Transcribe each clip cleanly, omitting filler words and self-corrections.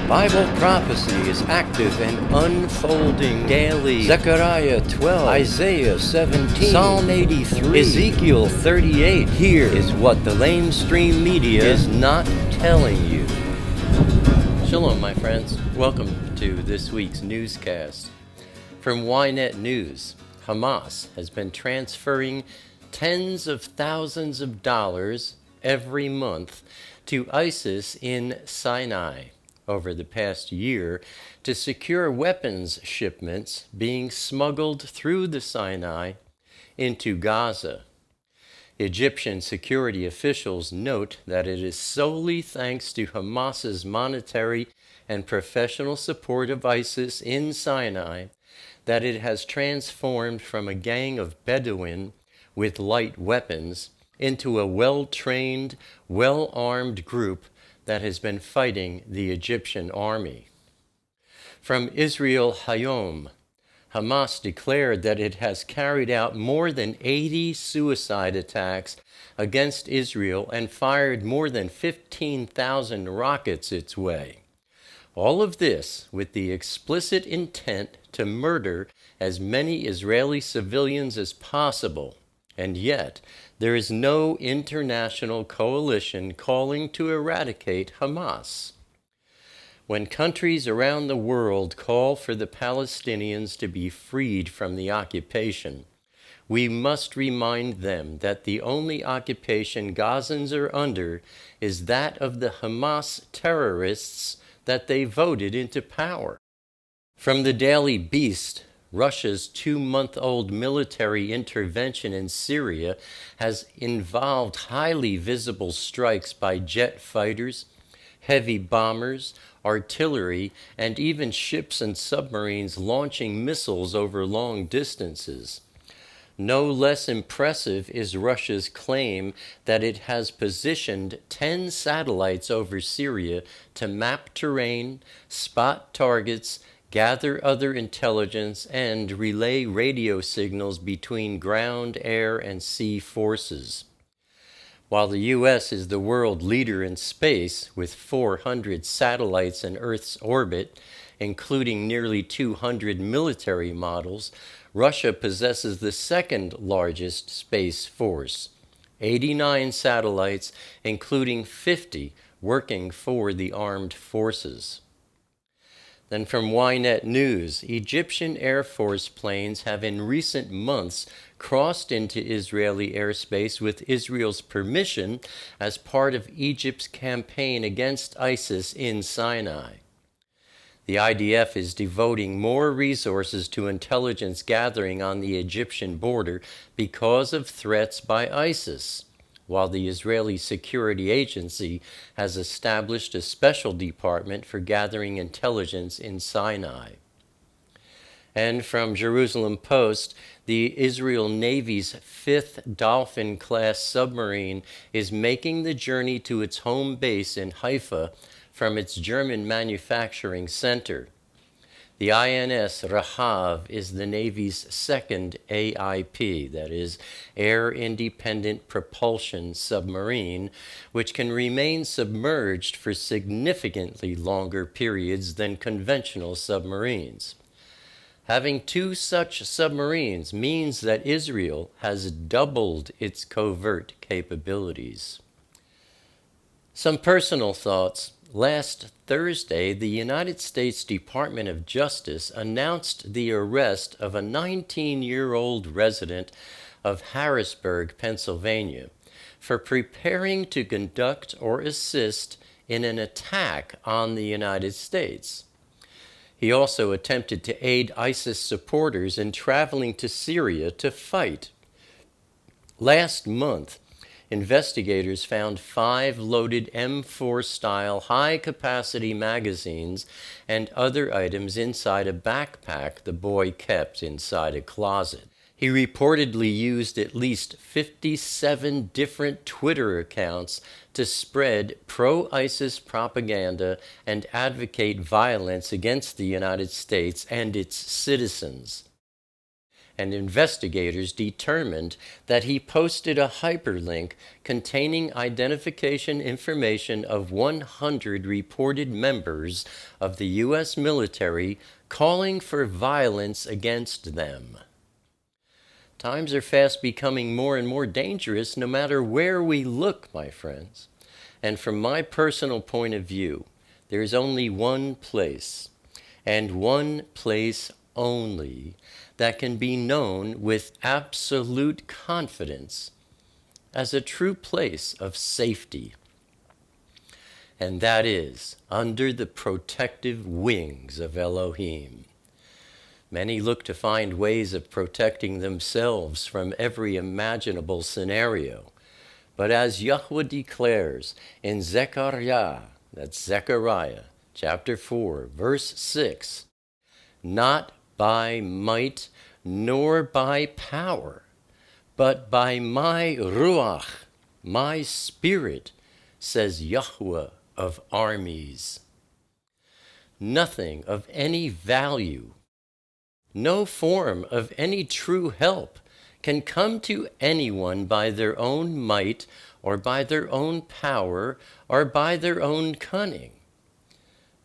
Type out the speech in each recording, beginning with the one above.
Bible prophecy is active and unfolding daily. Zechariah 12, Isaiah 17, Psalm 83, Ezekiel 38. Here is what the LameStream Media is not telling you. Shalom, my friends. Welcome to this week's newscast. From Ynet News, Hamas has been transferring tens of thousands of dollars every month to ISIS in Sinai over the past year to secure weapons shipments being smuggled through the Sinai into Gaza. Egyptian security officials note that it is solely thanks to Hamas's monetary and professional support of ISIS in Sinai that it has transformed from a gang of Bedouin with light weapons into a well-trained, well-armed group that has been fighting the Egyptian army. From Israel Hayom, Hamas declared that it has carried out more than 80 suicide attacks against Israel and fired more than 15,000 rockets its way. All of this with the explicit intent to murder as many Israeli civilians as possible. And yet, there is no international coalition calling to eradicate Hamas. When countries around the world call for the Palestinians to be freed from the occupation, we must remind them that the only occupation Gazans are under is that of the Hamas terrorists that they voted into power. From the Daily Beast, Russia's 2-month-old military intervention in Syria has involved highly visible strikes by jet fighters, heavy bombers, artillery, and even ships and submarines launching missiles over long distances. No less impressive is Russia's claim that it has positioned 10 satellites over Syria to map terrain, spot targets, gather other intelligence, and relay radio signals between ground, air, and sea forces. While the U.S. is the world leader in space with 400 satellites in Earth's orbit, including nearly 200 military models, Russia possesses the second largest space force, 89 satellites, including 50 working for the armed forces. Then from Ynet News, Egyptian Air Force planes have in recent months crossed into Israeli airspace with Israel's permission as part of Egypt's campaign against ISIS in Sinai. The IDF is devoting more resources to intelligence gathering on the Egyptian border because of threats by ISIS, while the Israeli Security Agency has established a special department for gathering intelligence in Sinai. And from Jerusalem Post, the Israel Navy's 5th Dolphin-class submarine is making the journey to its home base in Haifa from its German manufacturing center. The INS Rahav is the Navy's second AIP, that is, Air Independent Propulsion submarine, which can remain submerged for significantly longer periods than conventional submarines. Having 2 such submarines means that Israel has doubled its covert capabilities. Some personal thoughts. Last Thursday, the United States Department of Justice announced the arrest of a 19-year-old resident of Harrisburg, Pennsylvania, for preparing to conduct or assist in an attack on the United States. He also attempted to aid ISIS supporters in traveling to Syria to fight. Last month, investigators found 5 loaded M4-style high-capacity magazines and other items inside a backpack the boy kept inside a closet. He reportedly used at least 57 different Twitter accounts to spread pro-ISIS propaganda and advocate violence against the United States and its citizens. and investigators determined that he posted a hyperlink containing identification information of 100 reported members of the U.S. military calling for violence against them. Times are fast becoming more and more dangerous no matter where we look, my friends. And from my personal point of view, there is only one place, and one place only, that can be known with absolute confidence as a true place of safety. And that is under the protective wings of Elohim. Many look to find ways of protecting themselves from every imaginable scenario. But as Yahweh declares in Zechariah, that's Zechariah, chapter 4, verse 6, not by might nor by power, but by my Ruach, my spirit, says Yahweh of armies. Nothing of any value, no form of any true help can come to anyone by their own might or by their own power or by their own cunning.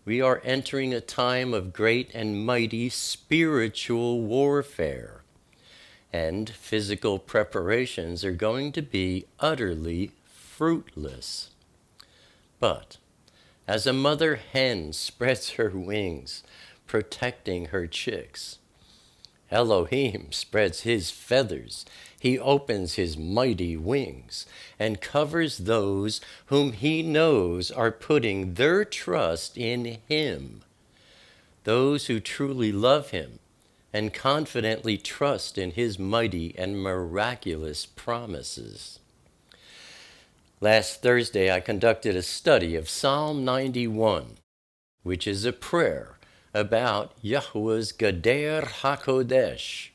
We are entering a time of great and mighty spiritual warfare, and physical preparations are going to be utterly fruitless. But as a mother hen spreads her wings, protecting her chicks, Elohim spreads his feathers. He opens his mighty wings and covers those whom he knows are putting their trust in him. Those who truly love him and confidently trust in his mighty and miraculous promises. Last Thursday, I conducted a study of Psalm 91, which is a prayer about Yahweh's Gader HaKodesh,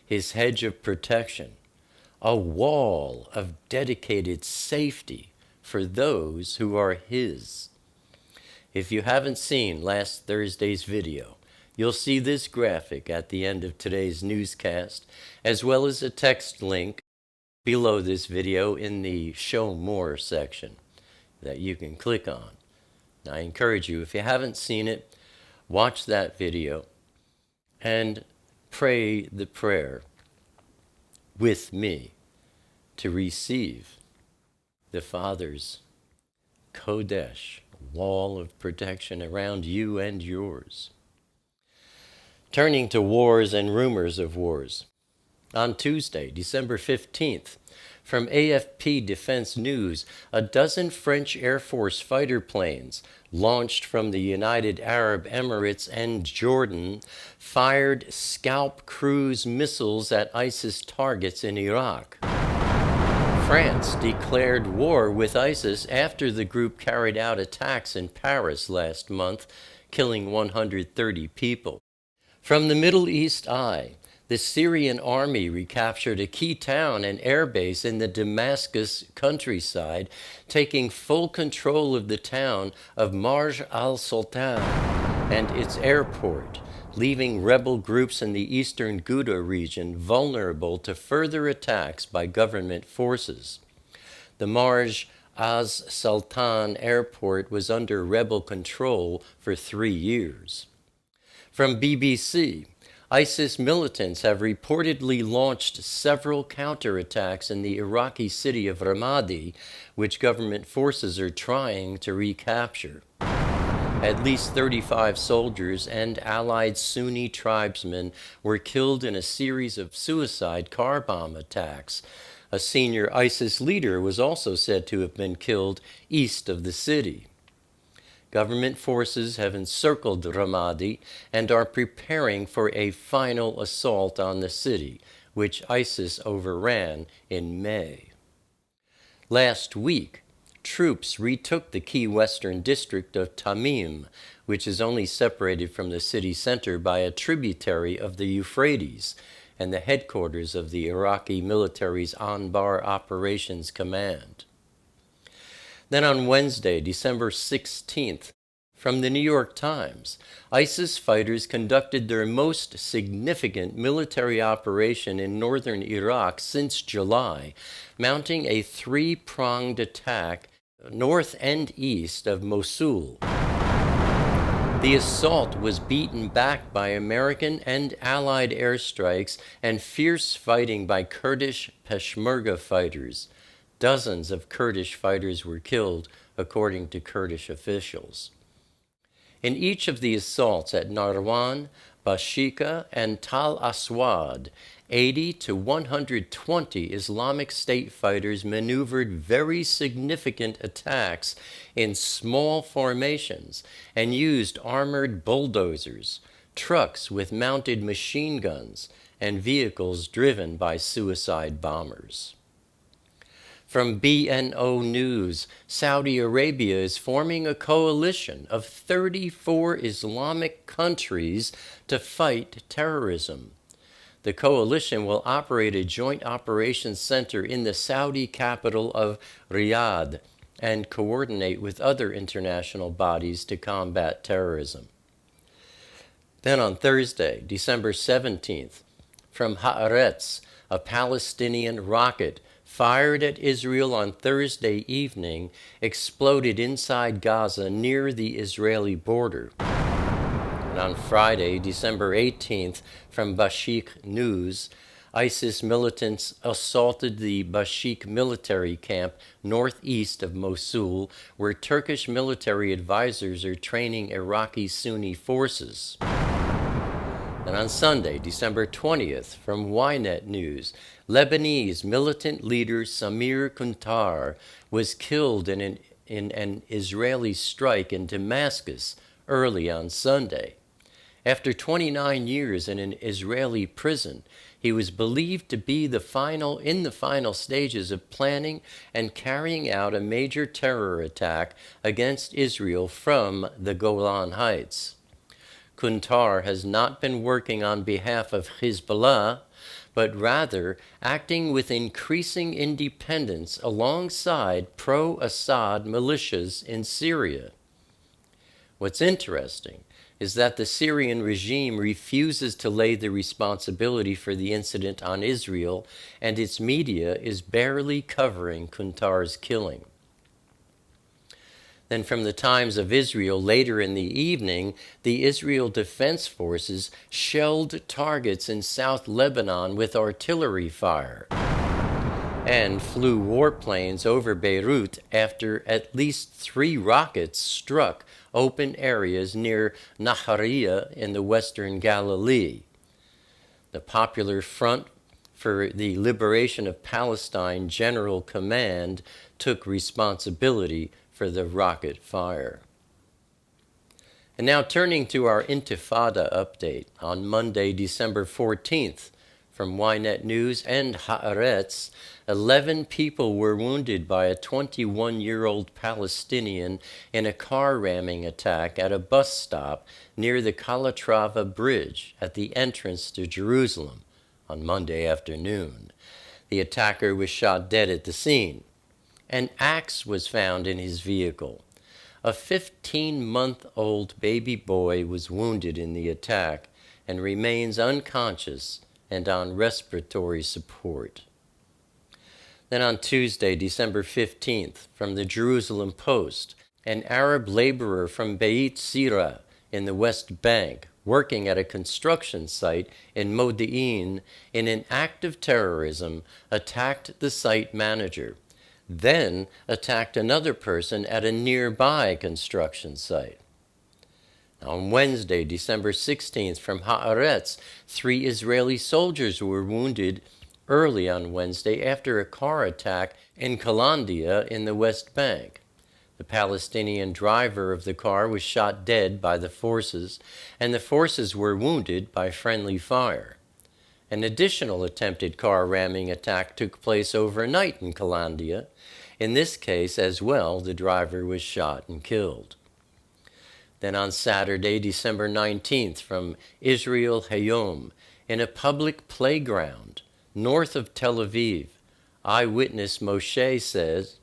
his hedge of protection, a wall of dedicated safety for those who are his. If you haven't seen last Thursday's video, you'll see this graphic at the end of today's newscast, as well as a text link below this video in the Show More section that you can click on. Now, I encourage you, if you haven't seen it, watch that video and pray the prayer with me to receive the Father's Kodesh, wall of protection around you and yours. Turning to wars and rumors of wars. On Tuesday, December 15th, from AFP Defense News, a dozen French Air Force fighter planes launched from the United Arab Emirates and Jordan fired Scalp cruise missiles at ISIS targets in Iraq. France declared war with ISIS after the group carried out attacks in Paris last month, killing 130 people. From the Middle East Eye, the Syrian army recaptured a key town and airbase in the Damascus countryside, taking full control of the town of Marj al-Sultan and its airport, leaving rebel groups in the eastern Ghouta region vulnerable to further attacks by government forces. The Marj al-Sultan airport was under rebel control for 3 years. From BBC, ISIS militants have reportedly launched several counterattacks in the Iraqi city of Ramadi, which government forces are trying to recapture. At least 35 soldiers and allied Sunni tribesmen were killed in a series of suicide car bomb attacks. A senior ISIS leader was also said to have been killed east of the city. Government forces have encircled Ramadi and are preparing for a final assault on the city, which ISIS overran in May. Last week, troops retook the key western district of Tamim, which is only separated from the city center by a tributary of the Euphrates and the headquarters of the Iraqi military's Anbar Operations Command. Then on Wednesday, December 16th, From the New York Times, ISIS fighters conducted their most significant military operation in northern Iraq since July, mounting a three-pronged attack north and east of Mosul. The assault was beaten back by American and Allied airstrikes and fierce fighting by Kurdish Peshmerga fighters. Dozens of Kurdish fighters were killed, according to Kurdish officials. In each of the assaults at Narwan, Bashika, and Tal Aswad, 80 to 120 Islamic State fighters maneuvered very significant attacks in small formations and used armored bulldozers, trucks with mounted machine guns, and vehicles driven by suicide bombers. From BNO News, Saudi Arabia is forming a coalition of 34 Islamic countries to fight terrorism. The coalition will operate a joint operations center in the Saudi capital of Riyadh and coordinate with other international bodies to combat terrorism. Then on Thursday, December 17th, from Haaretz, a Palestinian rocket fired at Israel on Thursday evening exploded inside Gaza near the Israeli border. And on Friday, December 18th, from Bashik News, ISIS militants assaulted the Bashik military camp northeast of Mosul, where Turkish military advisors are training Iraqi Sunni forces. And on Sunday, December 20th, from Ynet News, Lebanese militant leader Samir Kuntar was killed in an Israeli strike in Damascus early on Sunday. After 29 years in an Israeli prison, he was believed to be in the final stages of planning and carrying out a major terror attack against Israel from the Golan Heights. Kuntar has not been working on behalf of Hezbollah, but rather acting with increasing independence alongside pro-Assad militias in Syria. What's interesting is that the Syrian regime refuses to lay the responsibility for the incident on Israel, and its media is barely covering Kuntar's killing. Then from the Times of Israel, later in the evening, the Israel Defense Forces shelled targets in South Lebanon with artillery fire and flew warplanes over Beirut after at least 3 rockets struck open areas near Nahariya in the western Galilee. The Popular Front for the Liberation of Palestine General Command took responsibility for the rocket fire. And now turning to our Intifada update on Monday, December 14th, from Ynet News and Haaretz, 11 people were wounded by a 21-year-old Palestinian in a car ramming attack at a bus stop near the Calatrava Bridge at the entrance to Jerusalem on Monday afternoon. The attacker was shot dead at the scene. An axe was found in his vehicle. A 15-month-old baby boy was wounded in the attack and remains unconscious and on respiratory support. Then on Tuesday, December 15th, from the Jerusalem Post, an Arab laborer from Beit Sira in the West Bank, working at a construction site in Modi'in in an act of terrorism, attacked the site manager, then attacked another person at a nearby construction site. On Wednesday, December 16th, from Haaretz, 3 Israeli soldiers were wounded early on Wednesday after a car attack in Kalandia in the West Bank. The Palestinian driver of the car was shot dead by the forces, and the forces were wounded by friendly fire. An additional attempted car ramming attack took place overnight in Kalandia. In this case as well, the driver was shot and killed. Then on Saturday, December 19th, from Israel Hayom, in a public playground north of Tel Aviv, eyewitness Moshe says,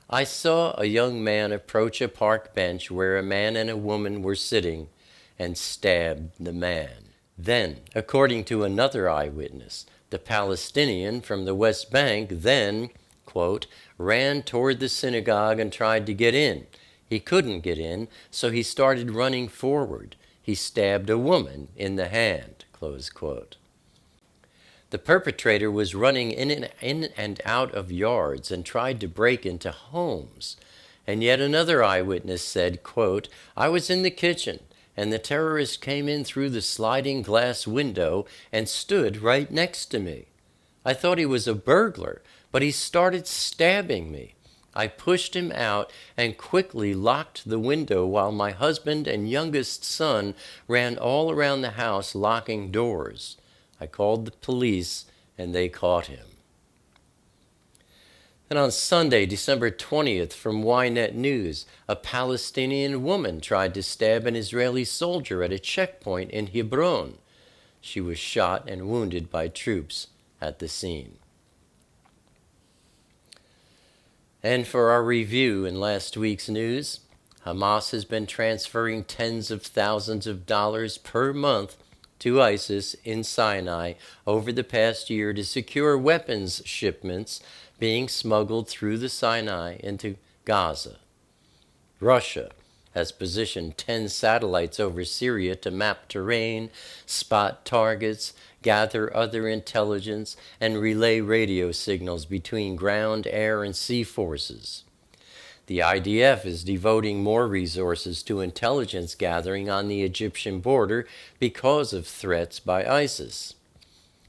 I saw a young man approach a park bench where a man and a woman were sitting and stabbed the man. Then, according to another eyewitness, the Palestinian from the West Bank then, quote, ran toward the synagogue and tried to get in. He couldn't get in, so he started running forward. He stabbed a woman in the hand, close quote. The perpetrator was running in and out of yards and tried to break into homes. And yet another eyewitness said, quote, I was in the kitchen, and the terrorist came in through the sliding glass window and stood right next to me. I thought he was a burglar, but he started stabbing me. I pushed him out and quickly locked the window while my husband and youngest son ran all around the house locking doors. I called the police, and they caught him. And on Sunday, December 20th, from Ynet News, a Palestinian woman tried to stab an Israeli soldier at a checkpoint in Hebron. She was shot and wounded by troops at the scene. And for our review in last week's news, Hamas has been transferring tens of thousands of dollars per month to ISIS in Sinai over the past year to secure weapons shipments being smuggled through the Sinai into Gaza. Russia has positioned 10 satellites over Syria to map terrain, spot targets, gather other intelligence, and relay radio signals between ground, air, and sea forces. The IDF is devoting more resources to intelligence gathering on the Egyptian border because of threats by ISIS.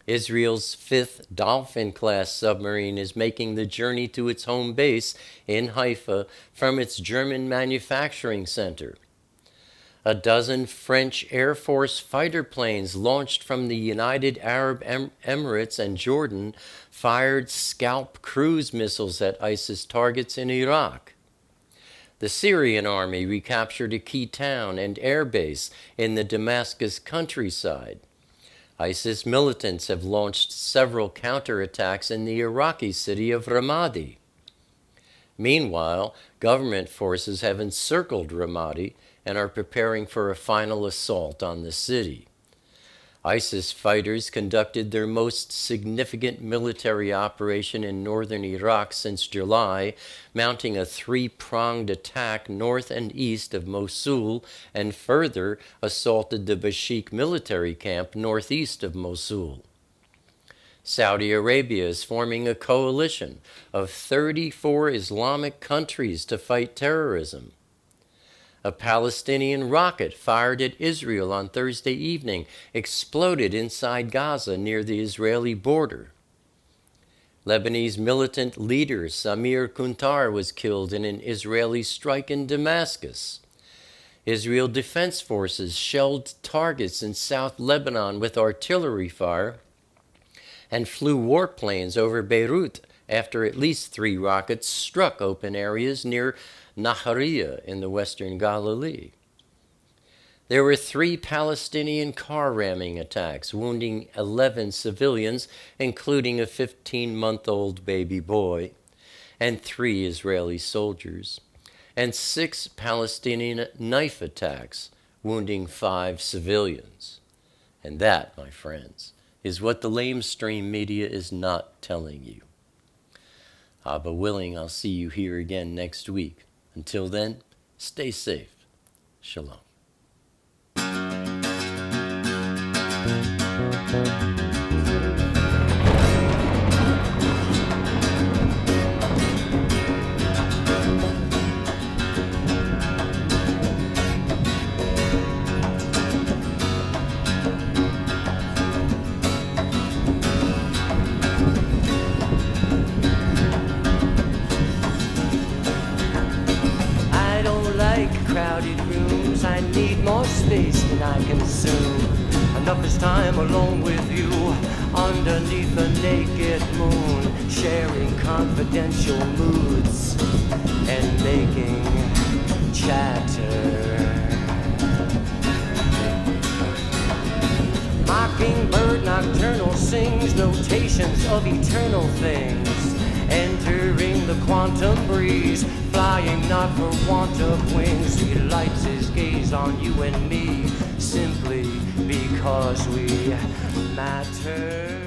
Israel's 5th Dolphin-class submarine is making the journey to its home base in Haifa from its German manufacturing center. A dozen French Air Force fighter planes launched from the United Arab Emirates and Jordan fired Scalp cruise missiles at ISIS targets in Iraq. The Syrian army recaptured a key town and airbase in the Damascus countryside. ISIS militants have launched several counterattacks in the Iraqi city of Ramadi. Meanwhile, government forces have encircled Ramadi and are preparing for a final assault on the city. ISIS fighters conducted their most significant military operation in northern Iraq since July, mounting a three-pronged attack north and east of Mosul, and further assaulted the Bashik military camp northeast of Mosul. Saudi Arabia is forming a coalition of 34 Islamic countries to fight terrorism. A Palestinian rocket fired at Israel on Thursday evening exploded inside Gaza near the Israeli border. Lebanese militant leader Samir Kuntar was killed in an Israeli strike in Damascus. Israel Defense Forces shelled targets in South Lebanon with artillery fire and flew warplanes over Beirut after at least 3 rockets struck open areas near Nahariya in the western Galilee. There were 3 Palestinian car ramming attacks, wounding 11 civilians, including a 15-month-old baby boy, and 3 Israeli soldiers, and 6 Palestinian knife attacks, wounding 5 civilians. And that, my friends, is what the LameStream Media is not telling you. Abba willing, I'll see you here again next week. Until then, stay safe. Shalom. Crowded rooms, I need more space than I consume. Enough is time alone with you, underneath a naked moon, sharing confidential moods and making chatter. Mockingbird nocturnal sings notations of eternal things, entering the quiet quantum breeze, flying not for want of wings. He lights his gaze on you and me, simply because we matter.